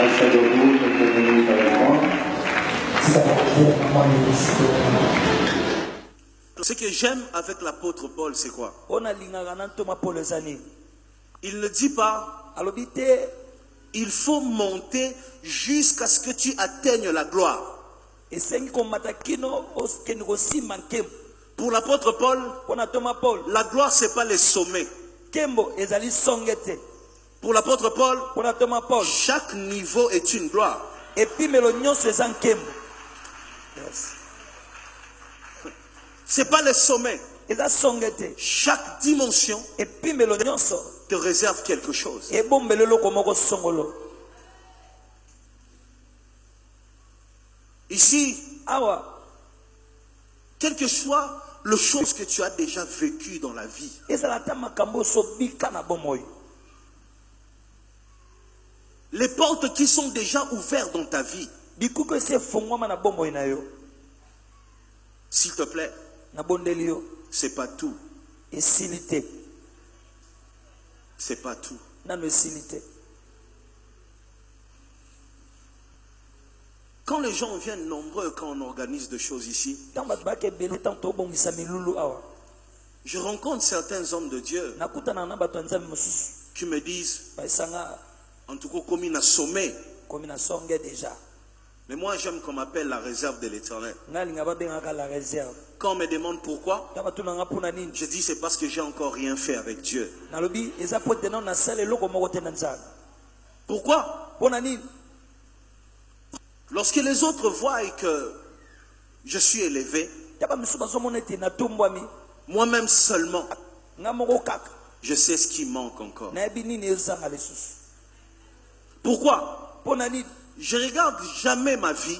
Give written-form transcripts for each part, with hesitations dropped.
Restez debout quelques minutes avec moi. Ce que j'aime avec l'apôtre Paul, c'est quoi? Il ne dit pas il faut monter jusqu'à ce que tu atteignes la gloire. Pour l'apôtre Paul, la gloire, ce n'est pas les sommets. Pour l'apôtre Paul, chaque niveau est une gloire. Ce n'est pas les sommets. Chaque dimension te réserve quelque chose. Ici, quel que soit le chose que tu as déjà vécu dans la vie, les portes qui sont déjà ouvertes dans ta vie, s'il te plaît, c'est pas tout. C'est pas tout. Quand les gens viennent nombreux, quand on organise des choses ici, je rencontre certains hommes de Dieu qui me disent, en tout cas, comme il a sommé. Mais moi, j'aime qu'on m'appelle la réserve de l'Éternel. Quand on me demande pourquoi, je dis c'est parce que j'ai encore rien fait avec Dieu. Pourquoi? Lorsque les autres voient que je suis élevé, moi-même seulement, je sais ce qui manque encore. Pourquoi? Je ne regarde jamais ma vie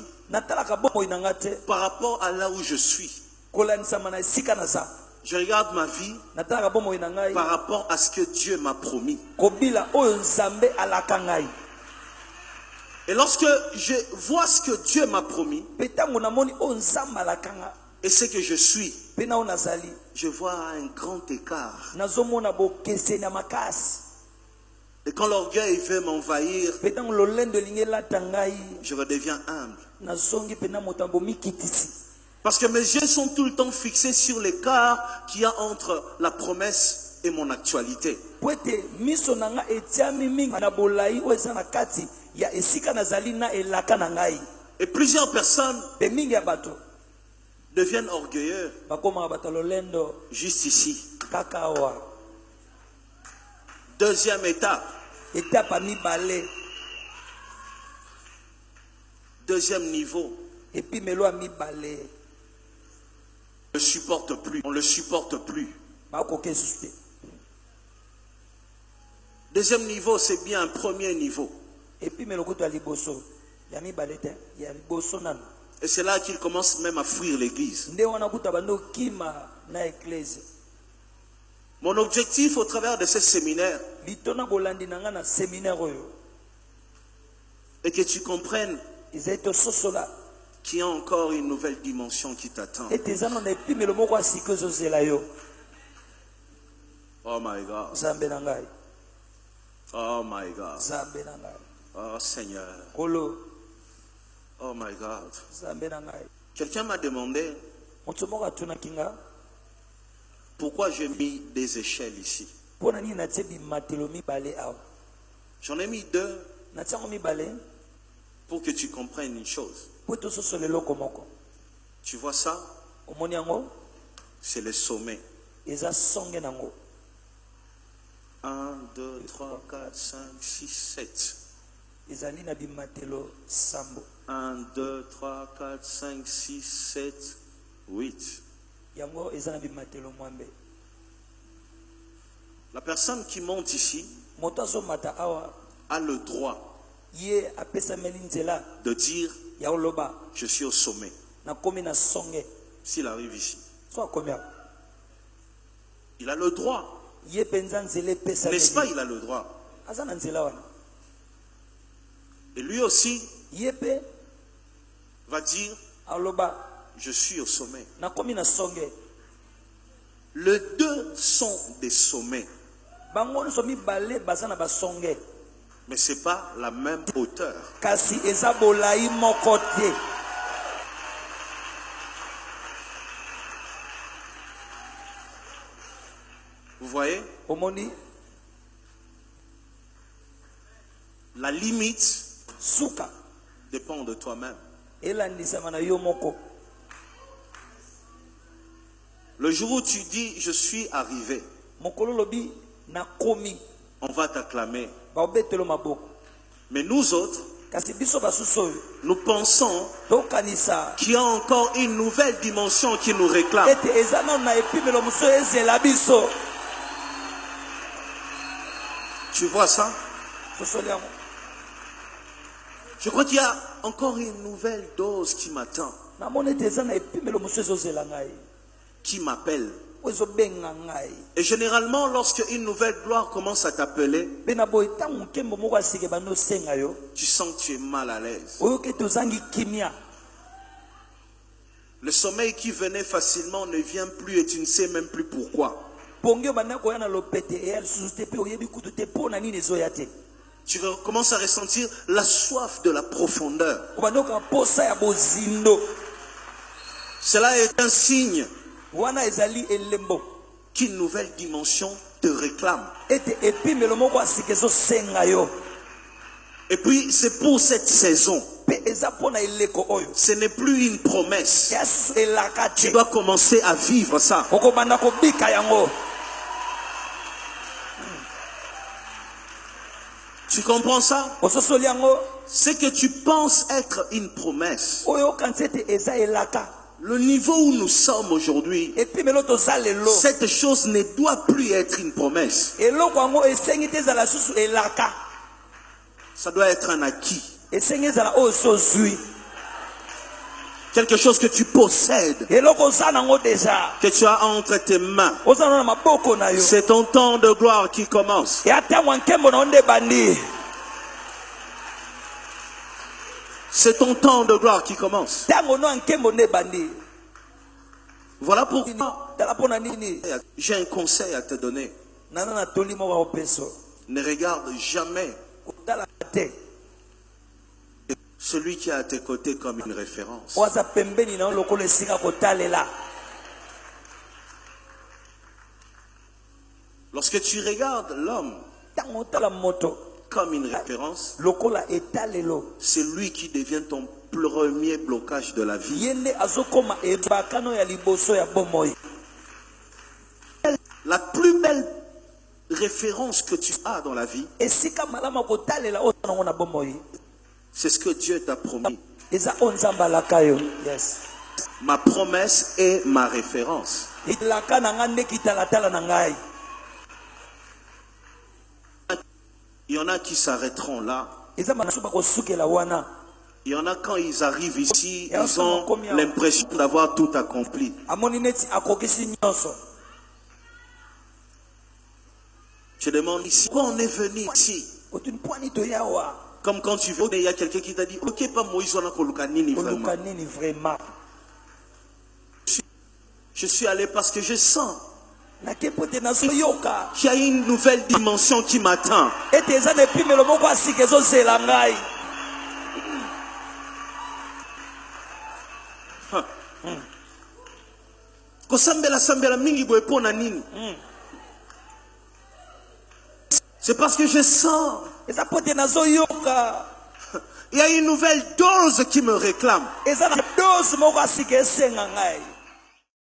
par rapport à là où je suis. Je regarde ma vie par rapport à ce que Dieu m'a promis. Et lorsque je vois ce que Dieu m'a promis et ce que je suis, je vois un grand écart. Et quand l'orgueil veut m'envahir, je redeviens humble. Parce que mes yeux sont tout le temps fixés sur l'écart qu'il y a entre la promesse et mon actualité. Et plusieurs personnes deviennent orgueilleux juste ici. Deuxième étape. Deuxième niveau. On ne supporte plus. On ne le supporte plus. Deuxième niveau, c'est bien un premier niveau. Et c'est là qu'il commence même à fuir l'église. Mon objectif au travers de ce séminaire est que tu comprennes qu'il y a encore une nouvelle dimension qui t'attend. Oh my God. Oh my God. Oh Seigneur. Oh my God. Quelqu'un m'a demandé pourquoi j'ai mis des échelles ici. J'en ai mis 2 pour que tu comprennes une chose. Tu vois ça? C'est le sommet. 1, 2, 3, 4, 5, 6, 7. 1, 2, 3, 4, 5, 6, 7, 8. La personne qui monte ici a le droit de dire je suis au sommet. S'il arrive ici, il a le droit. N'est-ce pas, il a le droit. Et lui aussi va dire je suis au sommet. Les deux sont des sommets. Mais ce n'est pas la même hauteur. Kasi eza bolayi moko te. Vous voyez? Omoni? La limite Suka dépend de toi-même. elandisama na yo moko. Le jour où tu dis je suis arrivé, Mokolo lobi na komi on va t'acclamer. baobetelo maboko. Mais nous autres, Kasi biso basusu oyo nous pensons tokanisa qu'il y a encore une nouvelle dimension qui nous réclame. ete eza nano na epimelo mosusu ezela biso. Tu vois ça? Sosoli yango. Je crois qu'il y a encore une nouvelle dose qui m'attend, Namoni ete eza na epimelo mosusu ezozela ngai qui m'appelle. oyo ezobenga ngai. Et généralement, lorsque une nouvelle gloire commence à t'appeler, Mpe na boye ntango nkembo moko asike banosenga yo tu sens que tu es mal à l'aise. oyoki ete ozangi kimia. Le sommeil qui venait facilement ne vient plus et tu ne sais même plus pourquoi. Pongi obanda koya na lopete eya lisusu te mpe oyebi kutu te mpo na nini ezoya te. Tu commences à ressentir la soif de la profondeur. Obanda oka posa ya bozindo. Cela est un signe Wana ezali elembo qu'une nouvelle dimension te réclame. ete epimelo moko asike ezosenga yo. Et puis c'est pour cette saison. Mpe eza mpo na eleko oyo Ce n'est plus une promesse. eya susu elaka Tu te. dois commencer à vivre ça. okobanda kobika yango. Tu comprends ça? Ososoli yango Ce que tu penses être une promesse, oyo okanisi ete eza elaka. le niveau où nous sommes aujourd'hui, Epimelo toza lelo cette chose ne doit plus être une promesse. eloko yango esengi te ezala susu elaka. Ça doit être un acquis. Esengi ezala oyo so ozwi. Quelque chose que tu possèdes, Eloko oza nango deja que tu as entre tes mains. oza nango na maboko na yo. C'est ton temps de gloire qui commence. Ya ntango ya nkembo na yo nde ebandi. C'est ton temps de gloire qui commence. Ntango no ya nkembo nde ebandi. Voilà pourquoi Tala mpo na nini j'ai un conseil à te donner. nana na toli moko akopeso Ne regarde jamais kotala te celui qui est à tes côtés comme une référence. oyo aza pembeni na yo lokola esika kotalela. Lorsque tu regardes l'homme Ntango otala moto comme une référence, lokola etalelo c'est lui qui devient ton premier blocage de la vie. ye nde azokoma ebakano ya liboso ya bomoi. La plus belle référence que tu as dans la vie, Esika malama kotalela oyo nango na bomoi c'est ce que Dieu t'a promis. eza oyo nzambe alaka yo. Yes. Ma promesse est ma référence. elaka na ngai nde kitalatala na ngai. Il y en a qui s'arrêteront là. Eza banasu bakosukela wana. Il y en a quand ils arrivent ici, ils ont l'impression d'avoir tout accompli. Amoni neti akokisi nyonso. Je demande ici, pourquoi on est venu ici? Otuni pwani toyawa. Comme quand tu veux, il y a quelqu'un qui t'a dit, ok, pas Moïse, on a Kolukanini vraiment. Oluka nini vraiment. Je suis allé parce que je sens Nakepote nazoyoka. qu'il y a une nouvelle dimension qui m'attend. Ete eza na epimelo moko asika ezozela ngai. Kosambela sambela mingi boye pona nini? C'est parce que je sens Eza pote nazoyoka. il y a une nouvelle dose qui me réclame. Eza na dose moko asika esenga ngai.